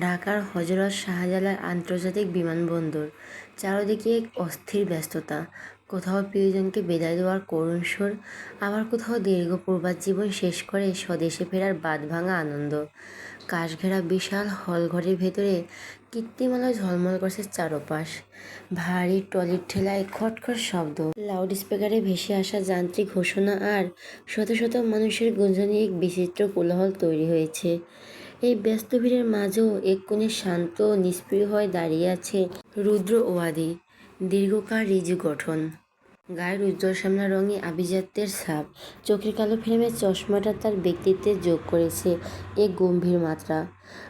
ঢাকার হজরত শাহজালাল আন্তর্জাতিক বিমানবন্দর। চারদিকে এক অস্থির ব্যস্ততা, কোথাও প্রিয়জনকে বিদায় দেওয়ার করুণ সুর, আবার কোথাও দীর্ঘ প্রবাস জীবন শেষ করে স্বদেশে ফেরার বাঁধভাঙা আনন্দ। কাঠঘেরা বিশাল হলঘরের ভেতরে কৃত্রিম আলোয় ঝলমল করছে চারপাশ। ভারী ট্রলির ঠেলায় খটখট শব্দ, লাউড স্পিকারে ভেসে আসা যান্ত্রিক ঘোষণা আর শত শত মানুষের গুঞ্জনে এক বিচিত্র কোলাহল তৈরি হয়েছে। এই ব্যস্ত ভিড়ের মাঝেও এক কোণে শান্ত ও নিষ্প্রিয় হয়ে দাঁড়িয়ে আছে রুদ্র ওয়াদি। দীর্ঘকায় ঋজু গঠন, গায়ের উজ্জ্বল শ্যামলা রঙে আভিজাত্যের ছাপ, চোখের কালো ফ্রেমের চশমাটা তার ব্যক্তিত্বে যোগ করেছে এক গম্ভীর মাত্রা।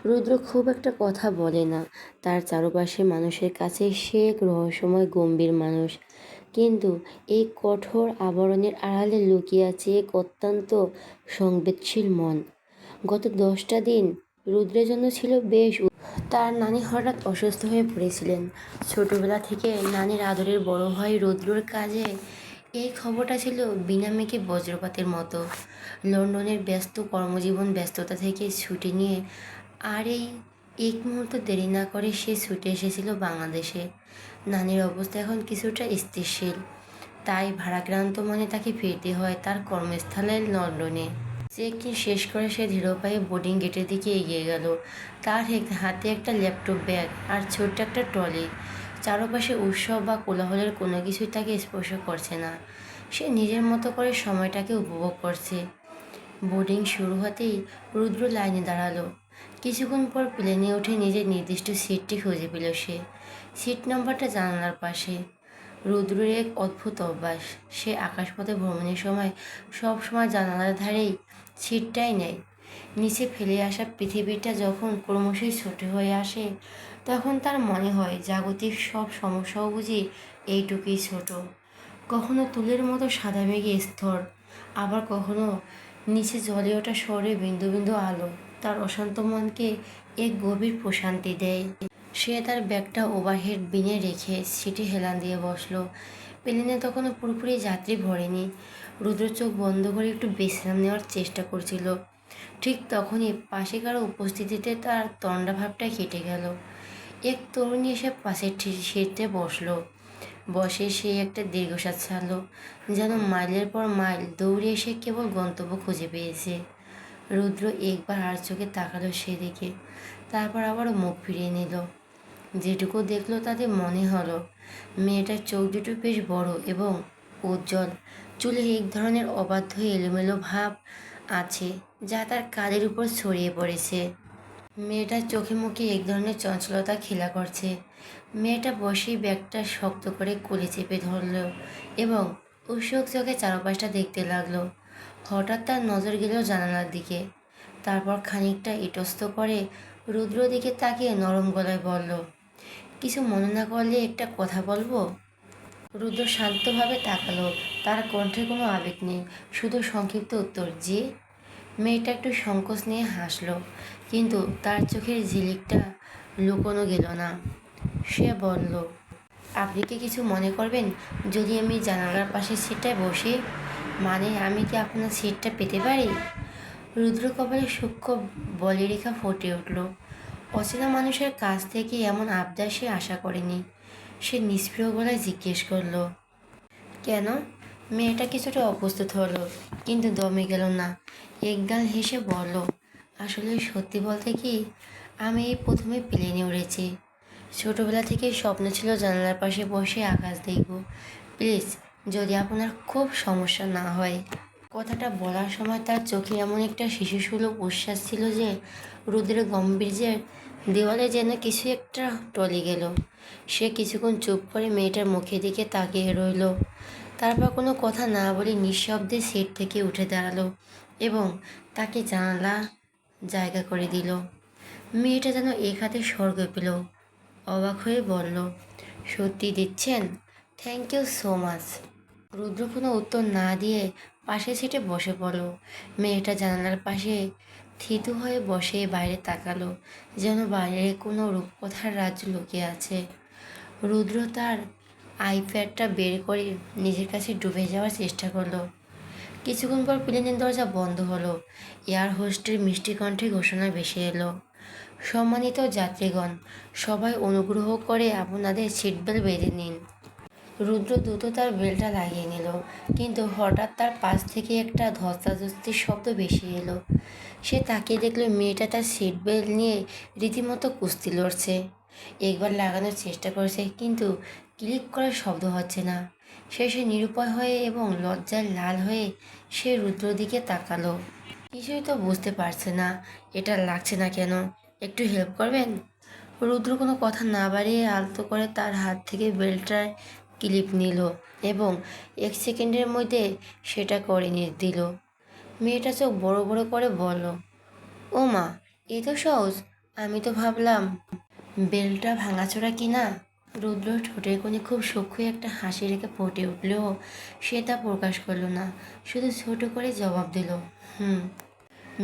রুদ্র খুব একটা কথা বলে না, তার চারপাশে মানুষের কাছে সে এক রহস্যময় গম্ভীর মানুষ। কিন্তু এই কঠোর আবরণের আড়ালে লুকিয়ে আছে এক অত্যন্ত সংবেদনশীল মন। গত 10টা দিন রুদ্রের জন্য ছিল বেশ। তার নানি হঠাৎ অসুস্থ হয়ে পড়েছিলেন। ছোটবেলা থেকে নানির আদরের বড় ভাই রুদ্রর কাজে এই খবরটা ছিল বিনা মেঘে বজ্রপাতের মতো। লন্ডনের ব্যস্ত কর্মজীবন ব্যস্ততা থেকে ছুটি নিয়ে আর এই এক মুহূর্ত দেরি না করে সে ছুটে এসেছিল বাংলাদেশে। নানির অবস্থা এখন কিছুটা স্থিতিশীল, তাই ভারাক্রান্ত মনে তাকে ফিরতে হয় তার কর্মস্থলে লন্ডনে। চেক ইন শেষ করে সে ধীর পায়ে বোর্ডিং গেটের দিকে এগিয়ে গেল। তার হাতে একটা ল্যাপটপ ব্যাগ আর ছোট্ট একটা ট্রলি। চারপাশে উৎসব বা কোলাহলের কোনো কিছুই তাকে স্পর্শ করছে না। সে নিজের মতো করে সময়টাকে উপভোগ করছে। বোর্ডিং শুরু হতেই রুদ্র লাইনে দাঁড়ালো। কিছুক্ষণ পর প্লেনে উঠে নিজের নির্দিষ্ট সিটটি খুঁজে পেল সে। সিট নাম্বারটা জানালার পাশে। রুদ্রের এক অদ্ভুত অভ্যাস, সে আকাশপথে ভ্রমণের সময় সব সময় জানালার ধারেই সিটটাই নেয়। নিচে ফেলে আসা পৃথিবীটা যখন ক্রমশই ছোট হয়ে আসে, তখন তার মনে হয় জাগতিক সব সমস্যাও বুঝি এইটুকুই ছোট। কখনো তুলের মতো সাদা মেঘে স্তর, আবার কখনো নিচে জ্বলে ওঠা শহরে বিন্দু বিন্দু আলো তার অশান্ত মনকে এক গভীর প্রশান্তি দেয়। সে তার ব্যাগটা ওভারহেড বিনে রেখে সিটে হেলান দিয়ে বসলো। প্লেনে তখনও পুরোপুরি যাত্রী ভরেনি। রুদ্র চোখ বন্ধ করে একটু বিশ্রাম নেওয়ার চেষ্টা করছিল। ঠিক তখনই পাশে কারো উপস্থিতিতে তার তন্দ্রা ভাবটা কেটে গেল। এক তরুণী এসে পাশের সিটে বসলো। বসে সে একটা দীর্ঘশ্বাস ছাড়লো, যেন মাইলের পর মাইল দৌড়ে এসে কেবল গন্তব্য খুঁজে পেয়েছে। রুদ্র একবার আর চোখে তাকালো সেদিকে, তারপর আবারও মুখ ফিরিয়ে নিল। যেটুকু দেখলো তাতে মনে হলো মেয়েটার চোখ দুটো বেশ বড় এবং উজ্জ্বল। চুলে এক ধরনের অবাধ্য এলোমেলো ভাব আছে যা তার কাঁধের উপর ছড়িয়ে পড়েছে। মেয়েটার চোখে মুখে এক ধরনের চঞ্চলতা খেলা করছে। মেয়েটা বসেই ব্যাগটা শক্ত করে কোলে চেপে ধরল এবং উৎসুক চোখে চারপাশটা দেখতে লাগলো। হঠাৎ তার নজর গেল জানালার দিকে। তারপর খানিকটা ইতস্ত করে রুদ্র দিকে তাকিয়ে নরম গলায় বলল, কিছু মনে না করলে একটা কথা বলবো? রুদ্র শান্তভাবে তাকালো। তার কণ্ঠে কোনো আবেগ নেই, শুধু সংক্ষিপ্ত উত্তর, যে। মেয়েটা একটু সংকোচ নিয়ে হাসলো, কিন্তু তার চোখের ঝিলিকটা লুকোনো গেল না। সে বলল, আপনি কি কিছু মনে করবেন যদি আমি জানালার পাশে সিটটায় বসি? মানে আমি কি আপনার সিটটা পেতে পারি? রুদ্র কপালে সূক্ষ্ম বলিরেখা ফুটে উঠল। অচেনা মানুষের কাছ থেকে এমন আবদার সে আশা করেনি। সে নিষ্প্রিয় গলায় জিজ্ঞেস করলো, কেন? মেয়েটা কিছুটা অপ্রস্তুত হলো, কিন্তু দমে গেল না। একগাল হেসে বলল, আসলে সত্যি বলতে কি, আমি এই প্রথমে প্লেনে উড়েছি। ছোটবেলা থেকেই স্বপ্ন ছিল জানালার পাশে বসে আকাশ দেখব। প্লিজ, যদি আপনার খুব সমস্যা না হয়। কথাটা বলার সময় তার চোখে এমন একটা শিশুসুলভ উচ্ছ্বাস ছিল যে রুদ্রের গম্ভীর্যের দেওয়ালে যেন কিছু একটা টলে গেল। সে কিছুক্ষণ চুপ করে মেয়েটার মুখের দিকে তাকিয়ে রইল। তারপর কোনো কথা না বলে নিঃশব্দে সিট থেকে উঠে দাঁড়ালো এবং তাকে জানালা জায়গা করে দিল। মেয়েটা যেন এক হাতে স্বর্গ পেল। অবাক হয়ে বলল, সত্যি দিচ্ছেন? Thank you so much. Rudra কোনো উত্তর না দিয়ে পাশের সিটে বসে পড়ল। মেয়েটা জানালার পাশে থিতু হয়ে বসে বাইরে তাকালো, যেন বাইরে কোনো রূপকথার রাজ্য লুকিয়ে আছে। রুদ্র তার আইপ্যাডটা বের করে নিজের কাছে ডুবে যাওয়ার চেষ্টা করলো। কিছুক্ষণ পর প্লেনের দরজা বন্ধ হলো। এয়ার হোস্টের মিষ্টি কণ্ঠে ঘোষণা ভেসে এলো, সম্মানিত যাত্রীগণ, সবাই অনুগ্রহ করে আপনাদের সিট বেল্ট বেঁধে নিন। রুদ্র দ্রুত তার বেল্টটা লাগিয়ে নিল, কিন্তু হঠাৎ তার পাশ থেকে একটা ধস্তাধস্তির শব্দ ভেসে এলো। সে তাকিয়ে দেখলো মেয়েটা তার সিট বেল্ট নিয়ে রীতিমতো কুস্তি লড়ছে। একবার লাগানোর চেষ্টা করেছে, কিন্তু ক্লিক করার শব্দ হচ্ছে না। শেষে নিরুপায় হয়ে এবং লজ্জায় লাল হয়ে সে রুদ্রর দিকে তাকালো। কিছুই তো বুঝতে পারছে না, এটা লাগছে না কেন। একটু হেল্প করবেন? রুদ্র কোনো কথা না বাড়িয়ে আলতো করে তার হাত থেকে বেল্টটার ক্লিপ নিল এবং 1 সেকেন্ডের মধ্যে সেটা করে নিয়ে দিল। মেয়েটা চোখ বড় বড় করে বলল, ও মা, এ তো সহজ। আমি তো ভাবলাম বেলটা ভাঙাচোরা কি না। রুদ্র ঠোঁটের কোণে খুব সূক্ষ্ম একটা হাসি রেখে ফুটে উঠলেও সে তা প্রকাশ করলো না, শুধু ছোট করে জবাব দিল, হুম।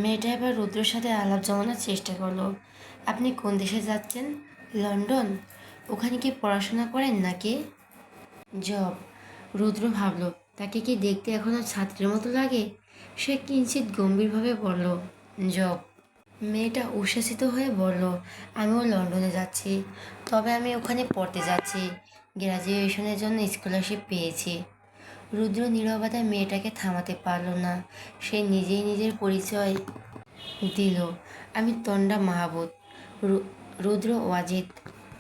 মেয়েটা এবার রুদ্রর সাথে আলাপ জমানোর চেষ্টা করলো। আপনি কোন দেশে যাচ্ছেন? লন্ডন? ওখানে কি পড়াশোনা করেন নাকি জব? রুদ্র ভাবল, তাকে কি দেখতে এখনো ছাত্রের মতো লাগে। সে কিঞ্চিত গম্ভীরভাবে বলল, জব। মেয়েটা উচ্ছ্বসিত হয়ে বলল, আমিও লন্ডনে যাচ্ছি, তবে আমি ওখানে পড়তে যাচ্ছি। গ্র্যাজুয়েশনের জন্য স্কলারশিপ পেয়েছি। রুদ্র নীরবতায় মেয়েটাকে থামাতে পারল না। সে নিজেই নিজের পরিচয় দিল, আমি তন্ডা মাহবুব, রুদ্র ওয়াজিদ।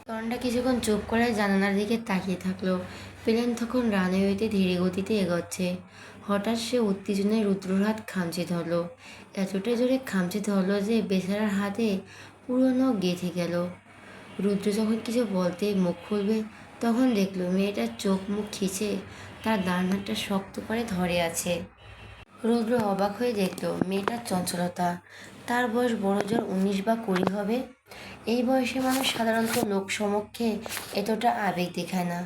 তন্ডা কিছুক্ষণ চুপ করে জানালার দিকে তাকিয়ে থাকলো। প্লেন তখন রানওয়েতে ধীরে গতিতে এগোচ্ছে। হঠাৎ সে উত্তেজনায় রুদ্রর হাত খামচে ধরলো, এতটা জোরে খামচে ধরলো যে বেচারার হাতে পুরো নখ গেঁথে গেল। রুদ্র যখন কিছু বলতে মুখ খুলবে, তখন দেখলো মেয়েটার চোখ মুখ খিচে তার ডান হাতটা শক্ত করে ধরে আছে। রুদ্র অবাক হয়ে দেখল মেয়েটার চঞ্চলতা। তার বয়স বড় জোর 19 বা 20 হবে। এই বয়সে মানুষ সাধারণত লোক সমক্ষে এতটা আবেগ দেখায় না,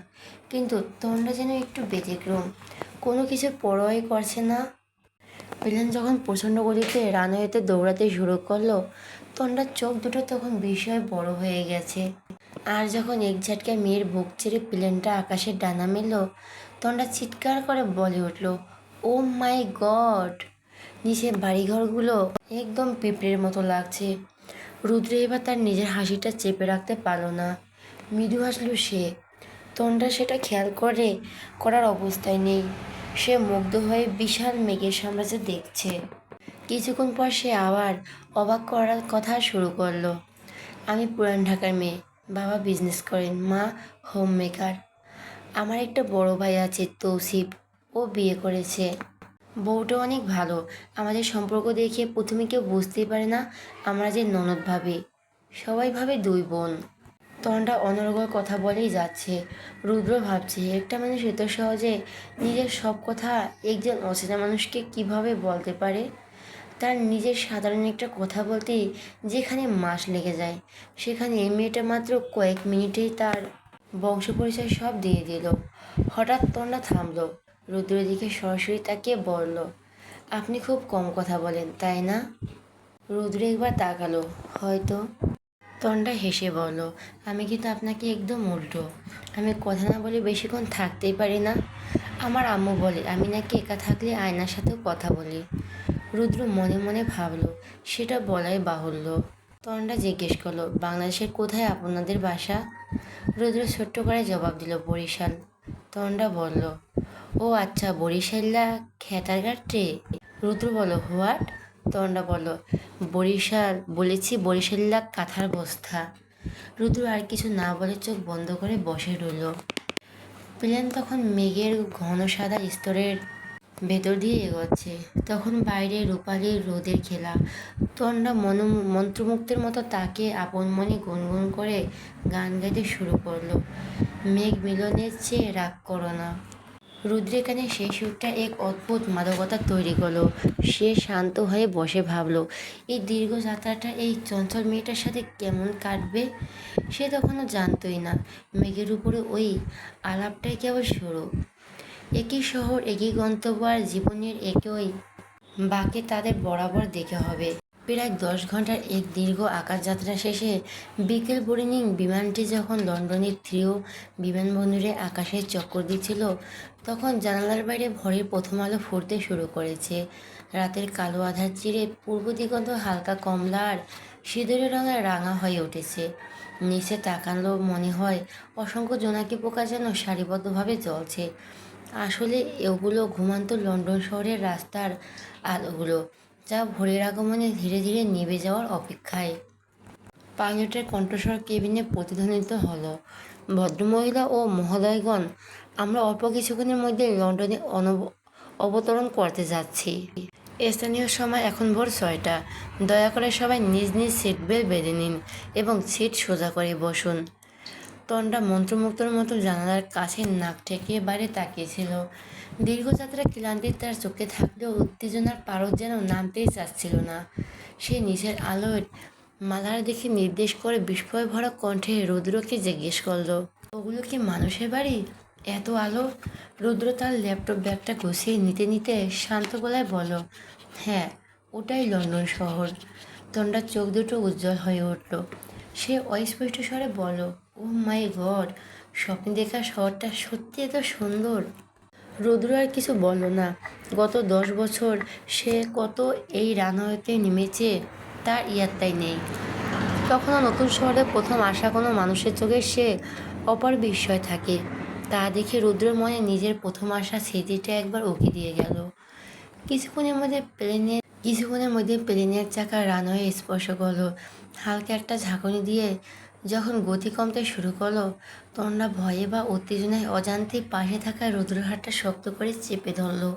কিন্তু তন্ডা যেন একটু ব্যতিক্রম। কোনো কিছু পরোয়াই করছে না। প্লেন যখন প্রচণ্ড গতিতে রানওয়েতে দৌড়াতে শুরু করলো, তন্ডার চোখ দুটো তখন বিষয় বড় হয়ে গেছে। আর যখন এক ঝাটকায় মেয়ের বুক ছেড়ে প্লেনটা আকাশে ডানা মেলল, তন্ডা চিৎকার করে বলে উঠল, ও মাই গড! নিচে বাড়িঘরগুলো একদম পিঁপড়ের মতো লাগছে। রুদ্র এবার তার নিজের হাসিটা চেপে রাখতে পারল না। মৃদু হাসল সে। তন্ডা সেটা খেয়াল করার অবস্থায় নেই। সে মুগ্ধ হয়ে বিশাল মেঘের সাম্রাজ্য দেখছে। কিছুক্ষণ পর সে আবার অবাক করার কথা শুরু করলো, আমি পুরান ঢাকার মেয়ে, বাবা বিজনেস করেন, মা হোম মেকার। আমার একটা বড় ভাই আছে তৌসিফ, ও বিয়ে করেছে। বউটা অনেক ভালো। আমাদের সম্পর্ক দেখে প্রথমে কেউ বুঝতেই পারে না আমরা যে ননদ ভাবি, সবাই ভাবে দুই বোন। তন্ডা অনর্গল কথা বলেই যাচ্ছে। রুদ্র ভাবছে, একটা মানুষ এত সহজে নিজের সব কথা একজন অচেনা মানুষকে কিভাবে বলতে পারে। তার নিজের সাধারণ একটা কথা বলতেই যেখানে মাস লেগে যায়, সেখানে এই মেয়েটা মাত্র কয়েক মিনিটেই তার বংশ পরিচয় সব দিয়ে দিল। হঠাৎ তন্ডা থামলো, রুদ্রের দিকে সরাসরি তাকিয়ে বলল, আপনি খুব কম কথা বলেন, তাই না? রুদ্র একবার তাকালো, হয়তো। তন্ডা হেসে বলল, আমি কিন্তু আপনাকে একদম উল্টো। আমি কথা না বলে বেশিক্ষণ থাকতেই পারি না। আমার আম্মু বলে আমি নাকি একা থাকলে আয়নার সাথেও কথা বলি। রুদ্র মনে মনে ভাবল, সেটা বলাই বাহুল্য। তন্ডা জিজ্ঞেস করলো, বাংলাদেশের কোথায় আপনাদের বাসা? রুদ্র ছোট্ট করে জবাব দিল, বরিশাল। তন্ডা বলল, ও আচ্ছা, বরিশাল্লা খেতারঘাটে? রুদ্র বলল, হোয়াট? তন্ডা বলল, বরিশাল বলেছি, বরিশাল্লা কাঁথার বস্তা। রুদ্র আর কিছু না বলে চোখ বন্ধ করে বসে রইল। প্লেন তখন মেঘের ঘন সাদা স্তরের ভেতর দিয়ে এগোচ্ছে। তখন বাইরে রূপালি রোদের খেলা। তন্ডা মন্ত্রমুগ্ধের মতো তাকে আপন মনে গুনগুন করে গান গাইতে শুরু করলো, মেঘ মিলনের চেয়ে রাগ করো না। রুদ্রের কানে সেই সুরটা এক অদ্ভুত মাদকতা তৈরি করলো। সে শান্ত হয়ে বসে ভাবলো, এই দীর্ঘ যাত্রাটা এই চঞ্চল মেয়েটার সাথে কেমন কাটবে। সে তখনও জানতই না মেঘের উপরে ওই আলাপটাই কেবল শুরু। একই শহর, একই গন্তব্য, আর জীবনের একই বাঁকে তাদের বরাবর দেখে হবে। প্রায় 10 ঘন্টার এক দীর্ঘ আকাশযাত্রা শেষে বিকেল বোর্ডিং বিমানটি যখন লন্ডনের থ্রিও বিমানবন্দরে আকাশে চক্কর দিচ্ছিল, তখন জানালার বাইরে ভোরের প্রথম আলো ফুটতে শুরু করেছে। রাতের কালো আধার চিরে পূর্ব দিগন্ত হালকা কমলা আর সিঁদুরের রঙে রাঙা হয়ে উঠেছে। নিচে তাকালো, মনে হয় অসংখ্য জোনাকি পোকা যেন সারিবদ্ধভাবে জ্বলছে। আসলে এগুলো ঘুমান্ত লন্ডন শহরের রাস্তার আলোগুলো, যা ভোরের আগমনে ধীরে ধীরে নিভে যাওয়ার অপেক্ষায়। পাইলটের কণ্ঠস্বর কেবিনে প্রতিধ্বনিত হলো, ভদ্রমহিলা ও মহোদয়গণ, আমরা অল্প কিছুক্ষণের মধ্যে লন্ডনে অবতরণ করতে যাচ্ছি। স্থানীয় সময় এখন ভোর 6টা। দয়া করে সবাই নিজ নিজ সিট বেল্ট বেঁধে নিন এবং সিট সোজা করে বসুন। তন্ডা মন্ত্রমুগ্ধর মতো জানালার কাছে নাক ঠেকিয়ে বাইরে তাকিয়েছিল। দীর্ঘ যাত্রার ক্লান্তি তার চোখে থাকলেও উত্তেজনার পারদ যেন নামতেই চাচ্ছিল না। সে নিচের আলোয় মালার দিকে নির্দেশ করে বিস্ময় ভরা কণ্ঠে রুদ্রকে জিজ্ঞেস করলো, ওগুলো কি মানুষের বাড়ি? এত আলো? রুদ্র তার ল্যাপটপ ব্যাগটা গুছিয়ে নিতে নিতে শান্ত গলায় বলল, হ্যাঁ, ওটাই লন্ডন শহর। তন্ডার চোখ দুটো উজ্জ্বল হয়ে উঠল। সে অস্পষ্ট স্বরে বলল, ও মাই গড, স্বপ্নে দেখা শহরটা সত্যি এত সুন্দর। রুদ্র আর কিছু বলল না। গত 10 বছর সে কত এই রানওয়েতে নেমেছে তার ইয়াত্তাই নেই। তখনও নতুন শহরে প্রথম আসা কোনো মানুষের চোখে সে অপার বিস্ময় থাকে। তা দেখে রুদ্রের মনে নিজের প্রথম আসা স্মৃতিটা একবার উকি দিয়ে গেল। কিছুক্ষণের মধ্যে প্লেনের চাকা রানওয়ে স্পর্শ করলো। হালকা একটা ঝাঁকুনি দিয়ে যখন গতি কমতে শুরু করলো, তন্ডা ভয়ে বা উত্তেজনায় অজান্তেই পাশে থাকা রুদ্রের হাতটা শক্ত করে চেপে ধরলো।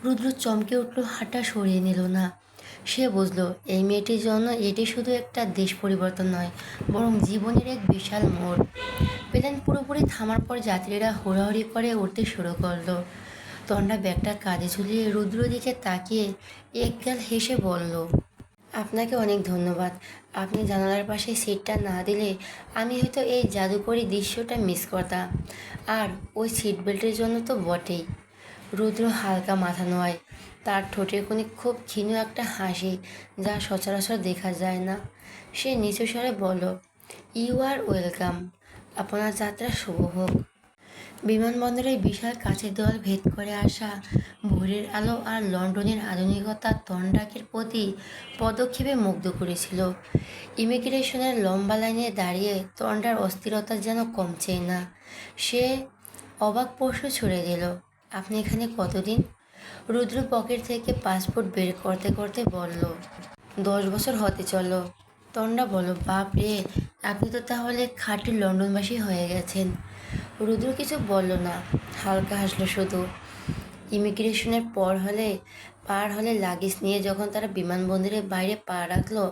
রুদ্র চমকে উঠল, হাতটা সরিয়ে নিল না। সে বুঝলো এই মেয়েটির জন্য এটি শুধু একটা দেশ পরিবর্তন নয়, বরং জীবনের এক বিশাল মোড়। প্লেন পুরোপুরি থামার পর যাত্রীরা হুড়াহুড়ি করে উঠতে শুরু করলো। তন্ডা ব্যাগটা কাঁধে ঝুলিয়ে রুদ্র দিকে তাকিয়ে একগাল হেসে বলল, আপনাকে অনেক ধন্যবাদ। আপনি জানালার পাশে সিটটা না দিলে আমি হয়তো এই জাদুকরী দৃশ্যটা মিস করতাম। আর ওই সিট বেল্টের জন্য তো বটেই। রুদ্র হালকা মাথা নোয়ায়। তার ঠোঁটের কোণে খুব ক্ষীণ একটা হাসি, যা সচরাচর দেখা যায় না। সে নিচু স্বরে বলল, ইউ আর ওয়েলকাম। আপনার যাত্রা শুভ হোক। বিমানবন্দরের বিশাল কাঁচের দেওয়াল ভেদ করে আসা ভোরের আলো আর লন্ডনের আধুনিকতা তন্ডাকের প্রতি পদক্ষেপে মুগ্ধ করেছিল। ইমিগ্রেশনের লম্বা লাইনে দাঁড়িয়ে তন্ডার অস্থিরতা যেন কমছেই না। সে অবাক প্রশ্ন ছুড়ে দিল, আপনি এখানে কতদিন? রুদ্র পকেট থেকে পাসপোর্ট বের করতে করতে বলল, 10 বছর হতে চলল। তন্ডা বলল, বাপ রে, আপনি তো তাহলে খাঁটি লন্ডনবাসী হয়ে গেছেন। রুদ্র কিছু বলল না, হালকা হাসলো শুধু। ইমিগ্রেশনের পার হলে লাগেজ নিয়ে যখন তারা বিমানবন্দরের বাইরে পা রাখলো,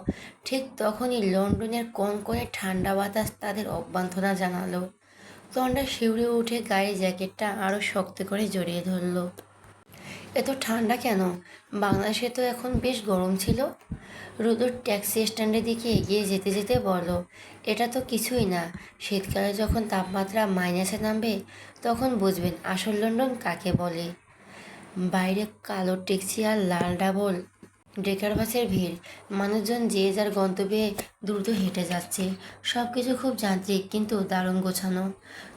ঠিক তখনই লন্ডনের কনকনে ঠান্ডা বাতাস তাদের অভ্যর্থনা জানালো। তন্ডা শিউরে উঠে গায়ে জ্যাকেটটা আরও শক্ত করে জড়িয়ে ধরল। এত ঠান্ডা কেন? বাংলাদেশে তো এখন বেশ গরম ছিল। রুদ্র ট্যাক্সি স্ট্যান্ডের দিকে এগিয়ে যেতে যেতে বলল, এটা তো কিছুই না। শীতকালে যখন তাপমাত্রা মাইনাসে নামবে তখন বুঝবেন আসল লন্ডন কাকে বলে। বাইরে কালো ট্যাক্সি আর লাল ডাবল ডেকার বাসের ভিড়। মানুষজন যে যার গন্তব্যে দ্রুত হেঁটে যাচ্ছে। সব কিছু খুব যান্ত্রিক কিন্তু দারুণ গোছানো।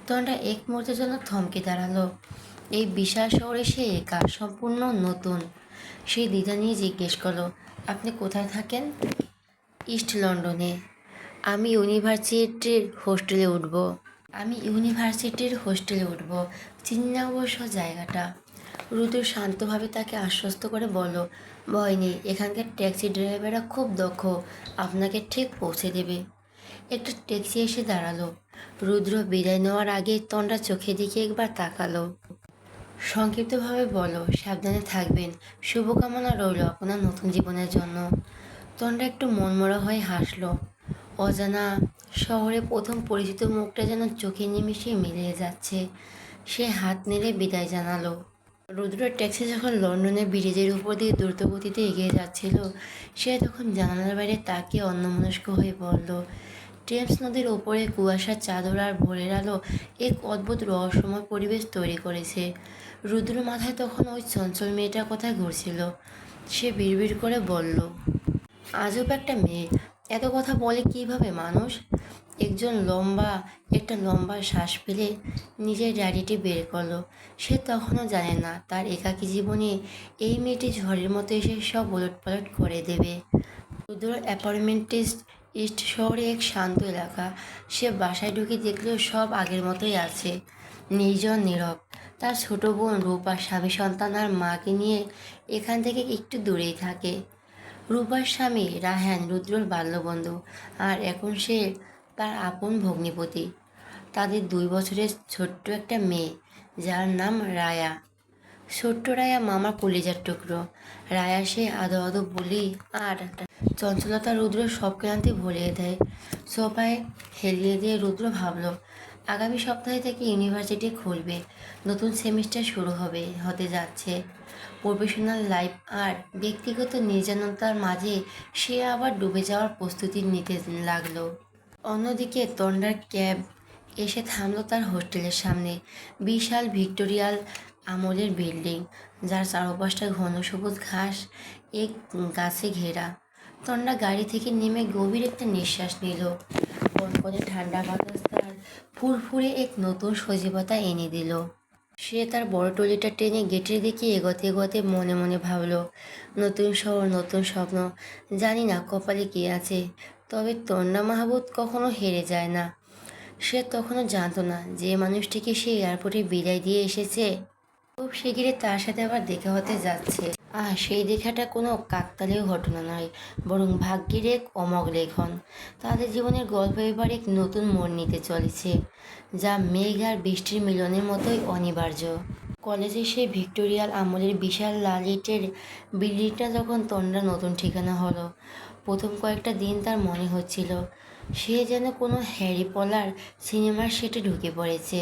তন্ডা এক মুহূর্তের জন্য থমকে দাঁড়ালো। এই বিশাল শহরে সে একা, সম্পূর্ণ নতুন। সে দ্বিধা নিয়ে জিজ্ঞেস করলো, আপনি কোথায় থাকেন? ইস্ট লন্ডনে। আমি ইউনিভার্সিটির হোস্টেলে উঠব। চিনি না অবশ্য জায়গাটা। রুদ্র শান্তভাবে তাকে আশ্বস্ত করে বলল, ভয় নেই, এখানকার ট্যাক্সি ড্রাইভাররা খুব দক্ষ, আপনাকে ঠিক পৌঁছে দেবে। একটা ট্যাক্সি এসে দাঁড়ালো। রুদ্র বিদায় নেওয়ার আগে তন্ডা চোখের দিকে একবার তাকালো। সংক্ষিপ্তভাবে বলো, সাবধানে থাকবেন, শুভকামনা রইল আপনার নতুন জীবনের জন্য। তন্ডা একটু মনমরা হয়ে হাসলো। অজানা শহরে প্রথম পরিচিত মুখটা যেন চোখের নিমিষে মিলিয়ে যাচ্ছে। সে হাত নেড়ে বিদায় জানালো। রুদ্র ট্যাক্সি যখন লন্ডনের ব্রিজের উপর দিয়ে দ্রুত গতিতে এগিয়ে যাচ্ছিল, সে তখন জানালার বাইরে তাকিয়ে অন্যমনস্ক হয়ে পড়ল। টেমস নদীর ওপরে কুয়াশার চাদর আর ভোরের আলো এক অদ্ভুত রহস্যময় পরিবেশ তৈরি করেছে। রুদ্র মাথায় তখন ওই চঞ্চল মেয়েটার কথা ঘুরছিল। সে বিড়বিড় করে বলল, আজব একটা মেয়ে, এত কথা বলে কিভাবে মানুষ? একটা লম্বা শ্বাস ফেলে নিজের ডায়েরিটি বের করলো। সে তখনও জানে না তার একাকী জীবনে এই মেয়েটি ঝড়ের মতো এসে সব ওলটপালট করে দেবে। রুদ্র অ্যাপার্টমেন্টে ইস্ট শহরে এক শান্ত এলাকা। সে বাসায় ঢুকে দেখলেও সব আগের মতোই আছে, নির্জন নীরব। তার ছোট বোন রূপা স্বামী সন্তান আর মাকে নিয়ে এখান থেকে একটু দূরেই থাকে। রূপার স্বামী রায়হান রুদ্রর বাল্যবন্ধু, আর এখন সে তার আপন ভগ্নিপতি। তাদের 2 বছরের ছোট্ট একটা মেয়ে, যার নাম রায়া। ছোট্ট রায়া মামার কলিজার টুকরো। রায়া সে আদো আদো বলি আর চঞ্চলতা রুদ্র সব ক্লান্তি ভুলিয়ে দেয়। সোফায় হেলিয়ে দিয়ে রুদ্র ভাবল, আগামী সপ্তাহে থেকে ইউনিভার্সিটি খুলবে, নতুন সেমিস্টার শুরু হতে যাচ্ছে। প্রফেশনাল লাইফ আর ব্যক্তিগত নির্জনতার মাঝে সে আবার ডুবে যাওয়ার প্রস্তুতি নিতে লাগলো। অন্যদিকে তন্ডার ক্যাব এসে থামলো তার হোস্টেলের সামনে। বিশাল ভিক্টোরিয়াল আমলের বিল্ডিং, যার চারপাশটা ঘন সবুজ ঘাস এক গাছে ঘেরা। তন্ডা গাড়ি থেকে নেমে গভীর একটা নিঃশ্বাস নিল। কনকনে ঠান্ডা বাতাস তার ফুরফুরে এক নতুন সজীবতা এনে দিল। সে তার বড় ট্রলিটা টেনে গেটের দিকে এগোতে এগোতে মনে মনে ভাবল, নতুন শহর, নতুন স্বপ্ন। জানি না কপালে কি আছে, তবে তন্ডা মাহবুব কখনো হেরে যায় না। সে তখনও জানতো না যে মানুষটিকে সে এয়ারপোর্টে বিদায় দিয়ে এসেছে খুব শিগগিরই তার সাথে আবার দেখা হতে যাচ্ছে। আর সেই দেখাটা কোনো কাকতালীয় ঘটনা নয়, বরং ভাগ্যের এক অমোঘ লেখন। তাদের জীবনের গল্প এবার এক নতুন মোড় নিতে চলেছে, যা মেঘ আর বৃষ্টির মিলনের মতোই অনিবার্য। কলেজে সেই ভিক্টোরিয়াল আমলের বিশাল লাল ইটের বিল্ডিংটা যখন তন্ডার নতুন ঠিকানা হলো, প্রথম কয়েকটা দিন তার মনে হচ্ছিল সে যেন কোনো হ্যারি পটার সিনেমার সেটে ঢুকে পড়েছে।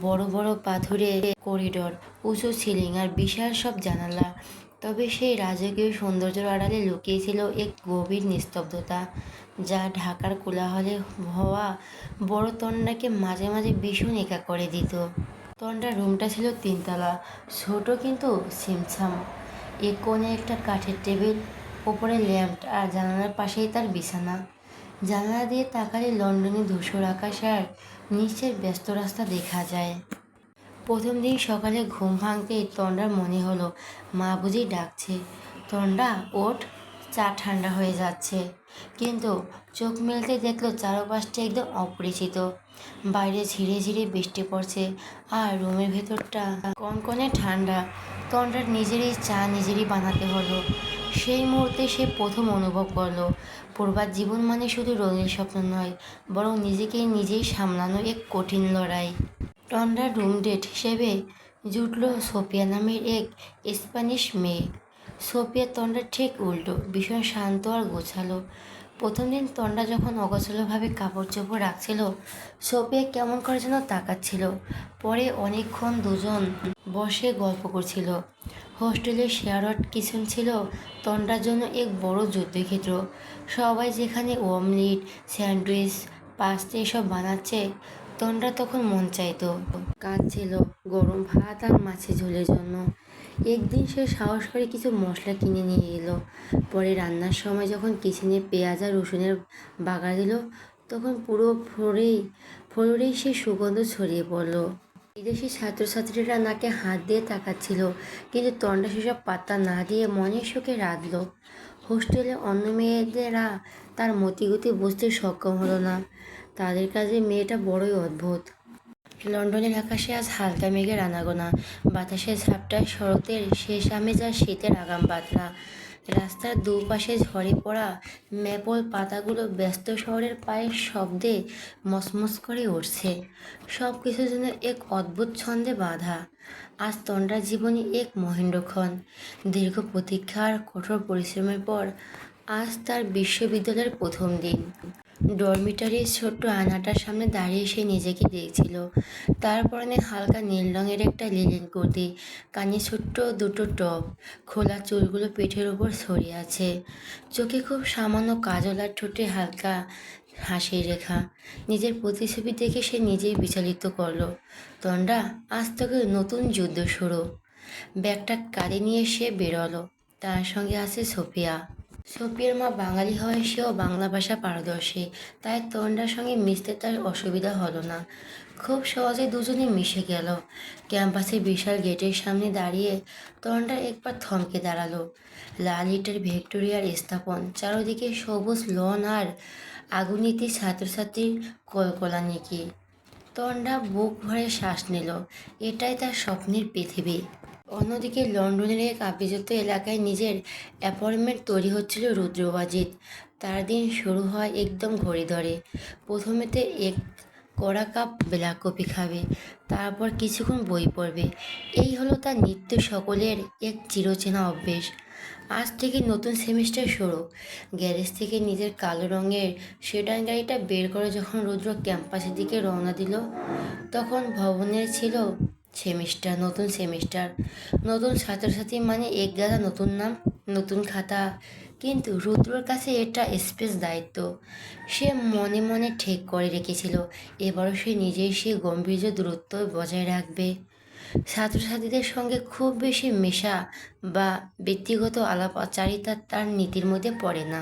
বড় বড় পাথুরে করিডোর, উঁচু সিলিং আর বিশাল সব জানালা। তবে সেই রাজকীয় সৌন্দর্যের আড়ালে লুকিয়েছিল এক গভীর নিস্তব্ধতা, যা ঢাকার কোলাহলে হওয়া বড় তন্ডাকে মাঝে মাঝে ভীষণ একা করে দিত। তন্ডার রুমটা ছিল 3 তলা, ছোট কিন্তু ছিমছাম। এক কোণে একটা কাঠের টেবিল, ওপরে ল্যাম্প, আর জানালার পাশেই তার বিছানা। জানালা দিয়ে তাকালে লন্ডনে ধূসর আকাশ আর নিচের ব্যস্ত রাস্তা দেখা যায়। প্রথম দিন সকালে ঘুম ভাঙতেই তন্ডার মনে হলো মা বুঝি ডাকছে, তন্ডা ওঠ, চা ঠান্ডা হয়ে যাচ্ছে। কিন্তু চোখ মেলতে দেখলো চারপাশটা একদম অপরিচিত। বাইরে ঝিরে ঝিরে বৃষ্টি পড়ছে, আর রুমের ভেতরটা কনকনে ঠান্ডা। তন্ডার নিজেরই চা নিজেরই বানাতে হলো। সেই মুহূর্তে সে প্রথম অনুভব করলো, প্রবাদ জীবন মানে শুধু রঙিন স্বপ্ন নয়, বরং নিজেকে নিজেই সামলানো এক কঠিন লড়াই। তন্ডার রুমমেট হিসেবে জুটল সোফিয়া নামের এক স্প্যানিশ মেয়ে। সোফিয়া তন্ডার ঠিক উল্টো, ভীষণ শান্ত আর গোছালো। প্রথম দিন তন্ডা যখন অগোছালোভাবে কাপড় চোপড় রাখছিল, সোফিয়া কেমন করে যেন তাকাচ্ছিল। পরে অনেকক্ষণ দুজন বসে গল্প করছিল। হোস্টেলের শেয়ারড কিচেন ছিল তন্ডার জন্য এক বড় যুদ্ধক্ষেত্র। সবাই যেখানে অমলেট, স্যান্ডউইচ, পাস্তা এসব বানাচ্ছে, তন্ডার তখন মন চাইতো কাঁদছিল গরম ভাত আর মাছের ঝোলের জন্য। একদিন সে সাহস করে কিছু মশলা কিনে নিয়ে এলো। পরে রান্নার সময় যখন কিচেনে পেঁয়াজ আর রসুনের বাগার দিল, তখন পুরো ফ্লোরেই সে সুগন্ধ ছড়িয়ে পড়লো। বিদেশি ছাত্রছাত্রীরা নাকে হাত দিয়ে তাকাচ্ছিল, কিন্তু তন্ডা সেসব পাত্তা না দিয়ে মনের সুখে রাঁধল। হোস্টেলে অন্য মেয়েদেরা তার মতিগতি বুঝতে সক্ষম হলো না। তাদের কাছে মেয়েটা বড়ই অদ্ভুত। লন্ডনের আকাশে আজ হালকা মেঘের আনাগোনা, বাতাসের ঝাপটায় শরতের শেষ আমেজ আর শীতের আগাম বাতরা। রাস্তার দুপাশে ঝরে পড়া ম্যাপল পাতাগুলো ব্যস্ত শহরের পায়ের শব্দে মসমস করে উঠছে। সব কিছু যেন এক অদ্ভুত ছন্দে বাঁধা। আজ তন্ডার জীবনে এক মহেন্দ্রক্ষণ। দীর্ঘ প্রতীক্ষা আর কঠোর পরিশ্রমের পর আজ তার বিশ্ববিদ্যালয়ের প্রথম দিন। ডরমিটারির ছোট্ট আয়নাটার সামনে দাঁড়িয়ে সে নিজেকে দেখছিল। তার পরনে হালকা নীল রঙের একটা লিনেন কুর্তি, কানে ছোট্ট দুটো টপ, খোলা চুলগুলো পিঠের উপর ছড়িয়ে আছে। চোখে খুব সামান্য কাজল আর ঠোঁটে হালকা হাসির রেখা। নিজের প্রতিছবি দেখে সে নিজেই বিচলিত করলো। তন্ডা, আজ তোকে নতুন যুদ্ধ শুরু। ব্যাগটা কাঁধে নিয়ে সে বেরোলো। তার সঙ্গে আছে সোফিয়া। সোফিয়ার মা বাঙালি হওয়ায় সেও বাংলা ভাষা পারদর্শী, তাই তন্ডার সঙ্গে মিশতে তার অসুবিধা হলো না। খুব সহজে দুজনে মিশে গেল। ক্যাম্পাসের বিশাল গেটের সামনে দাঁড়িয়ে তন্ডা একবার থমকে দাঁড়ালো। লাল ইটের ভিক্টোরিয়ার স্থাপন, চারদিকে সবুজ লন আর আগুনিতে ছাত্রছাত্রীর কলকলানিকি। তন্ডা বুক ভরে শ্বাস নিল। এটাই তার স্বপ্নের পৃথিবী। অন্যদিকে লন্ডনের এক আভিজাত্য এলাকায় নিজের অ্যাপার্টমেন্ট তৈরি হচ্ছিল রুদ্রবাজিত। তার দিন শুরু হয় একদম ঘড়ি ধরে। প্রথমেতে এক কড়া কাপ ব্ল্যাক কফি খাবে, তারপর কিছুক্ষণ বই পড়বে। এই হলো তার নিত্য সকলের এক চিরচেনা অভ্যেস। আজ থেকে নতুন সেমিস্টার শুরু। গ্যারেজ থেকে নিজের কালো রঙের সেডান গাড়িটা বের করে যখন রুদ্র ক্যাম্পাসের দিকে রওনা দিল, তখন ভবনের ছিল সেমিস্টার, নতুন সেমিস্টার, নতুন ছাত্রছাত্রী মানে একগাদা নতুন নাম, নতুন খাতা। কিন্তু রুদ্রর কাছে এটা স্পেস দায়িত্ব। সে মনে মনে ঠিক করে রেখেছিল এবারও সে নিজেই সে গম্ভীর্য দূরত্ব বজায় রাখবে। ছাত্রছাত্রীদের সঙ্গে খুব বেশি মেশা বা ব্যক্তিগত আলাপচারিতা তার নীতির মধ্যে পড়ে না।